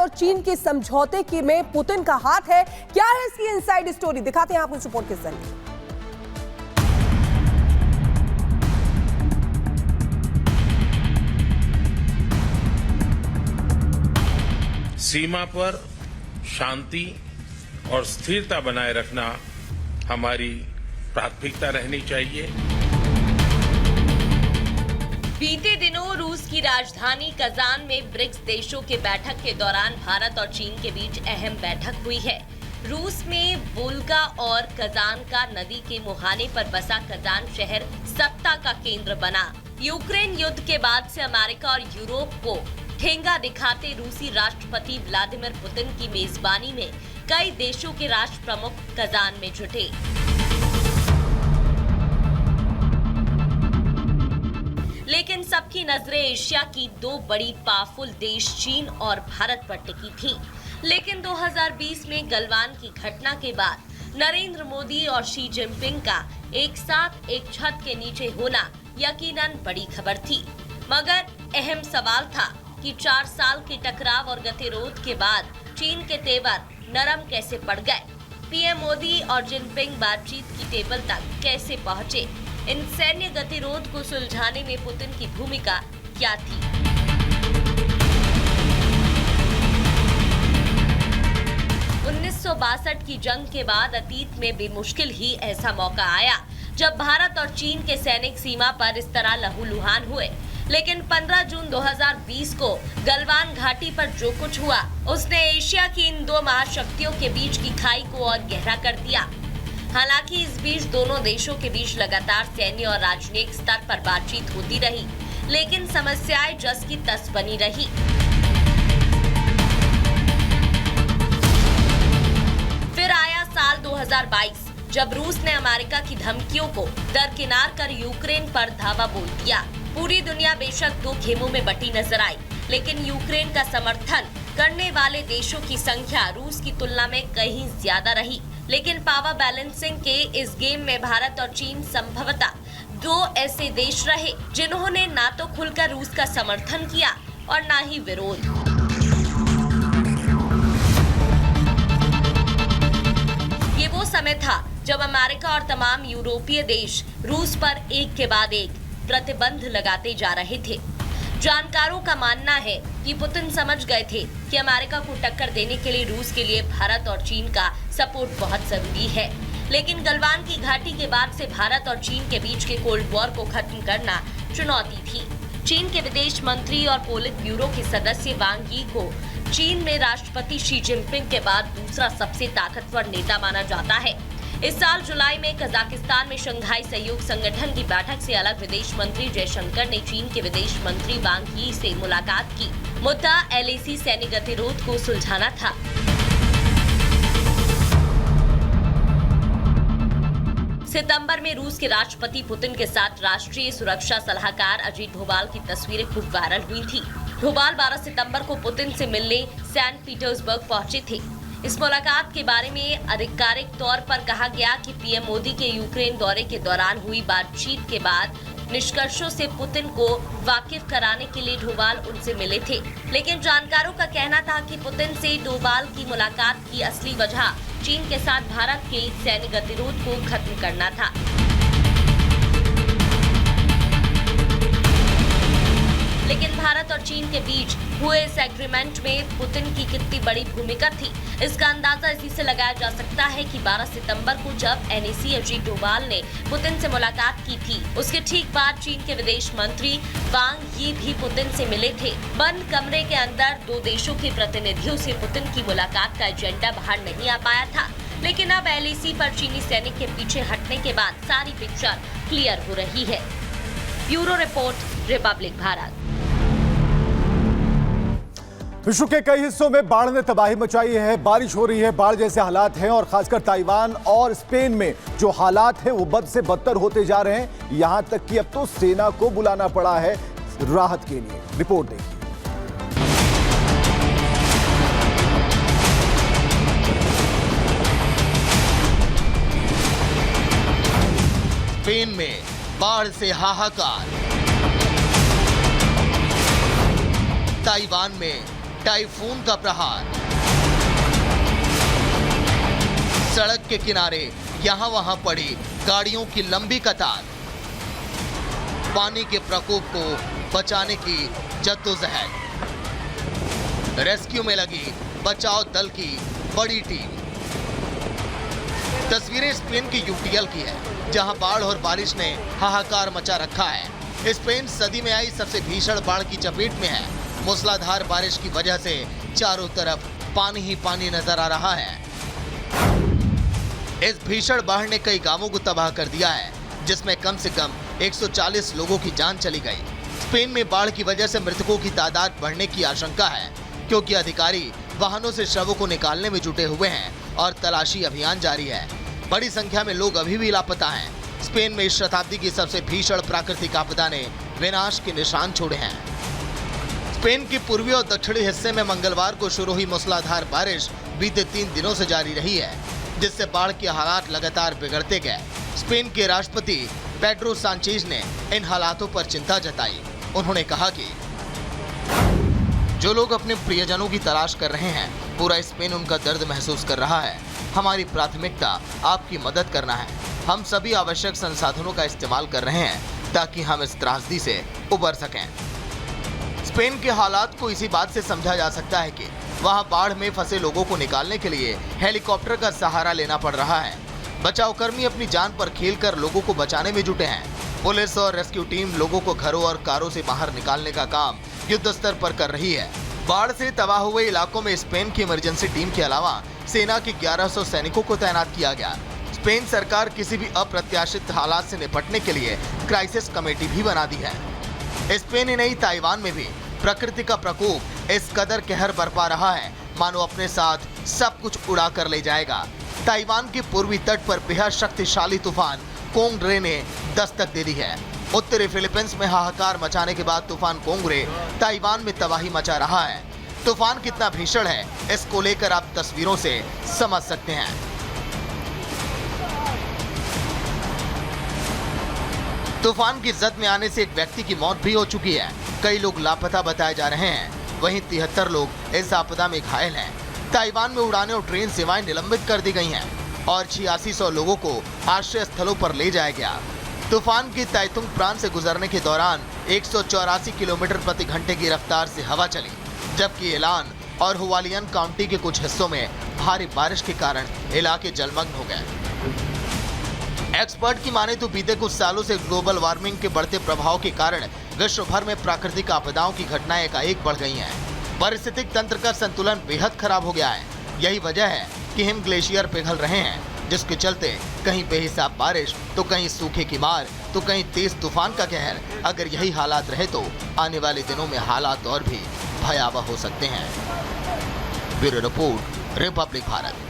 और चीन के समझौते की में पुतिन का हाथ है। क्या है इसकी इनसाइड स्टोरी, दिखाते हैं आपको इस रिपोर्ट के जरिए। सीमा पर शांति और स्थिरता बनाए रखना हमारी प्राथमिकता रहनी चाहिए। बीते दिनों रूस की राजधानी कजान में ब्रिक्स देशों के बैठक के दौरान भारत और चीन के बीच अहम बैठक हुई है। रूस में वोल्गा और कजान का नदी के मुहाने पर बसा कजान शहर सत्ता का केंद्र बना। यूक्रेन युद्ध के बाद से अमेरिका और यूरोप को ठेंगा दिखाते रूसी राष्ट्रपति व्लादिमीर पुतिन की मेजबानी में कई देशों के राष्ट्र प्रमुख कजान में जुटे। लेकिन सबकी नजरें एशिया की दो बड़ी पावरफुल देश चीन और भारत पर टिकी थी। लेकिन 2020 में गलवान की घटना के बाद नरेंद्र मोदी और शी जिनपिंग का एक साथ एक छत के नीचे होना यकीनन बड़ी खबर थी। मगर अहम सवाल था कि 4 साल के टकराव और गतिरोध के बाद चीन के तेवर नरम कैसे पड़ गए। पीएम मोदी और जिनपिंग बातचीत की टेबल तक कैसे पहुंचे। इन सैन्य गतिरोध को सुलझाने में पुतिन की भूमिका क्या थी। उन्नीस की जंग के बाद अतीत में बेमुश्किल ही ऐसा मौका आया जब भारत और चीन के सैनिक सीमा पर इस तरह लहूलुहान हुए। लेकिन 15 जून 2020 को गलवान घाटी पर जो कुछ हुआ उसने एशिया की इन दो महाशक्तियों के बीच की खाई को और गहरा कर दिया। हालांकि इस बीच दोनों देशों के बीच लगातार सैन्य और राजनयिक स्तर पर बातचीत होती रही, लेकिन समस्याएं जस की तस बनी रही। फिर आया साल 2022 जब रूस ने अमेरिका की धमकियों को दरकिनार कर यूक्रेन पर धावा बोल दिया। पूरी दुनिया बेशक दो खेमों में बटी नजर आई, लेकिन यूक्रेन का समर्थन करने वाले देशों की संख्या रूस की तुलना में कहीं ज्यादा रही। लेकिन पावर बैलेंसिंग के इस गेम में भारत और चीन संभवतः दो ऐसे देश रहे जिन्होंने ना तो खुलकर रूस का समर्थन किया और ना ही विरोध। ये वो समय था जब अमेरिका और तमाम यूरोपीय देश रूस पर एक के बाद एक प्रतिबंध लगाते जा रहे थे। जानकारों का मानना है कि पुतिन समझ गए थे कि अमेरिका को टक्कर देने के लिए रूस के लिए भारत और चीन का सपोर्ट बहुत जरूरी है। लेकिन गलवान की घाटी के बाद से भारत और चीन के बीच के कोल्ड वॉर को खत्म करना चुनौती थी। चीन के विदेश मंत्री और पोलित ब्यूरो के सदस्य वांग यी को चीन में राष्ट्रपति शी जिनपिंग के बाद दूसरा सबसे ताकतवर नेता माना जाता है। इस साल जुलाई में कजाकिस्तान में शंघाई सहयोग संगठन की बैठक से अलग विदेश मंत्री जयशंकर ने चीन के विदेश मंत्री वांग यी से मुलाकात की। मुद्दा एलएसी सैन्य गतिरोध को सुलझाना था। सितंबर में रूस के राष्ट्रपति पुतिन के साथ राष्ट्रीय सुरक्षा सलाहकार अजीत डोभाल की तस्वीरें खूब वायरल हुई थी। डोभाल 12 सितंबर को पुतिन से मिलने सेंट पीटर्सबर्ग पहुंचे थे। इस मुलाकात के बारे में आधिकारिक तौर पर कहा गया कि पीएम मोदी के यूक्रेन दौरे के दौरान हुई बातचीत के बाद निष्कर्षों से पुतिन को वाकिफ कराने के लिए डोभाल उनसे मिले थे। लेकिन जानकारों का कहना था कि पुतिन से डोभाल की मुलाकात की असली वजह चीन के साथ भारत के सैन्य गतिरोध को खत्म करना था। लेकिन भारत और चीन के बीच हुए इस एग्रीमेंट में पुतिन की कितनी बड़ी भूमिका थी, इसका अंदाजा इसी से लगाया जा सकता है कि 12 सितंबर को जब एनएसी अजीत डोभाल ने पुतिन से मुलाकात की थी, उसके ठीक बाद चीन के विदेश मंत्री वांग यी भी पुतिन से मिले थे। बंद कमरे के अंदर दो देशों के प्रतिनिधियों से पुतिन की मुलाकात का एजेंडा बाहर नहीं आ पाया था। लेकिन अब एलएसी पर चीनी सैनिक के पीछे हटने के बाद सारी पिक्चर क्लियर हो रही है। Bureau report, Republic Bharat. विश्व के कई हिस्सों में बाढ़ ने तबाही मचाई है। बारिश हो रही है, बाढ़ जैसे हालात हैं और खासकर ताइवान और स्पेन में जो हालात हैं वो बद से बदतर होते जा रहे हैं। यहां तक कि अब तो सेना को बुलाना पड़ा है राहत के लिए। रिपोर्ट देखिए। स्पेन में बाढ़ से हाहाकार, ताइवान में टाइफून का प्रहार। सड़क के किनारे यहां वहां पड़ी गाड़ियों की लंबी कतार। पानी के प्रकोप को बचाने की जद्दोजहद। रेस्क्यू में लगी बचाव दल की बड़ी टीम। तस्वीरें स्पेन की यूटीएल की है, जहां बाढ़ और बारिश ने हाहाकार मचा रखा है। स्पेन सदी में आई सबसे भीषण बाढ़ की चपेट में है। मूसलाधार बारिश की वजह से चारों तरफ पानी ही पानी नजर आ रहा है। इस भीषण बाढ़ ने कई गांवों को तबाह कर दिया है, जिसमें कम से कम 140 लोगों की जान चली गई। स्पेन में बाढ़ की वजह से मृतकों की तादाद बढ़ने की आशंका है, क्योंकि अधिकारी वाहनों से शवों को निकालने में जुटे हुए हैं और तलाशी अभियान जारी है। बड़ी संख्या में लोग अभी भी लापता हैं। स्पेन में इस शताब्दी की सबसे भीषण प्राकृतिक आपदा ने विनाश के निशान छोड़े हैं। स्पेन के पूर्वी और दक्षिणी हिस्से में मंगलवार को शुरू हुई मूसलाधार बारिश बीते 3 दिनों से जारी रही है, जिससे बाढ़ के हालात लगातार बिगड़ते गए। स्पेन के राष्ट्रपति पेड्रो सांचेज ने इन हालातों पर चिंता जताई। उन्होंने कहा कि जो लोग अपने प्रियजनों की तलाश कर रहे हैं, पूरा स्पेन उनका दर्द महसूस कर रहा है। हमारी प्राथमिकता आपकी मदद करना है। हम सभी आवश्यक संसाधनों का इस्तेमाल कर रहे हैं ताकि हम इस त्रासदी से उबर सकें। स्पेन के हालात को इसी बात से समझा जा सकता है कि वहां बाढ़ में फंसे लोगों को निकालने के लिए हेलीकॉप्टर का सहारा लेना पड़ रहा है। बचावकर्मी अपनी जान पर खेलकर लोगों को बचाने में जुटे हैं। पुलिस और रेस्क्यू टीम लोगों को घरों और कारों से बाहर निकालने का काम युद्ध स्तर पर कर रही है। बाढ़ से तबाह हुए इलाकों में स्पेन की इमरजेंसी टीम के अलावा सेना के 1100 सैनिकों को तैनात किया गया। स्पेन सरकार किसी भी अप्रत्याशित हालात से निपटने के लिए क्राइसिस कमेटी भी बना दी है। स्पेन ही नहीं, ताइवान में भी प्रकृति का प्रकोप इस कदर कहर बरपा रहा है, मानो अपने साथ सब कुछ उड़ा कर ले जाएगा। ताइवान के पूर्वी तट पर बेहद शक्तिशाली तूफान कोंगरे ने दस्तक दे दी है। उत्तरी फिलीपींस में हाहाकार मचाने के बाद तूफान कोंगरे ताइवान में तबाही मचा रहा है। तूफान कितना भीषण है, इसको लेकर आप तस्वीरों से समझ सकते हैं। तूफान की जद में आने से एक व्यक्ति की मौत भी हो चुकी है। कई लोग लापता बताए जा रहे हैं। वहीं 73 लोग इस आपदा में घायल हैं। ताइवान में उड़ानें और ट्रेन सेवाएं निलंबित कर दी गई हैं और 8600 लोगों को आश्रय स्थलों पर ले जाया गया। तूफान की ताइतुंग प्रांत से गुजरने के दौरान 184 किलोमीटर प्रति घंटे की रफ्तार से हवा चली, जबकि एलान और हुआलियन काउंटी के कुछ हिस्सों में भारी बारिश के कारण इलाके जलमग्न हो गए। एक्सपर्ट की माने तो बीते कुछ सालों से ग्लोबल वार्मिंग के बढ़ते प्रभाव के कारण विश्व भर में प्राकृतिक आपदाओं की घटनाएं एकाएक बढ़ गई हैं। पारिस्थितिक तंत्र का संतुलन बेहद खराब हो गया है। यही वजह है कि हिम ग्लेशियर पिघल रहे हैं, जिसके चलते कहीं बेहिसाब बारिश, तो कहीं सूखे की मार, तो कहीं तेज तूफान का कहर। अगर यही हालात रहे तो आने वाले दिनों में हालात और भी भयावह हो सकते हैं। Bureau report, Republic Bharat.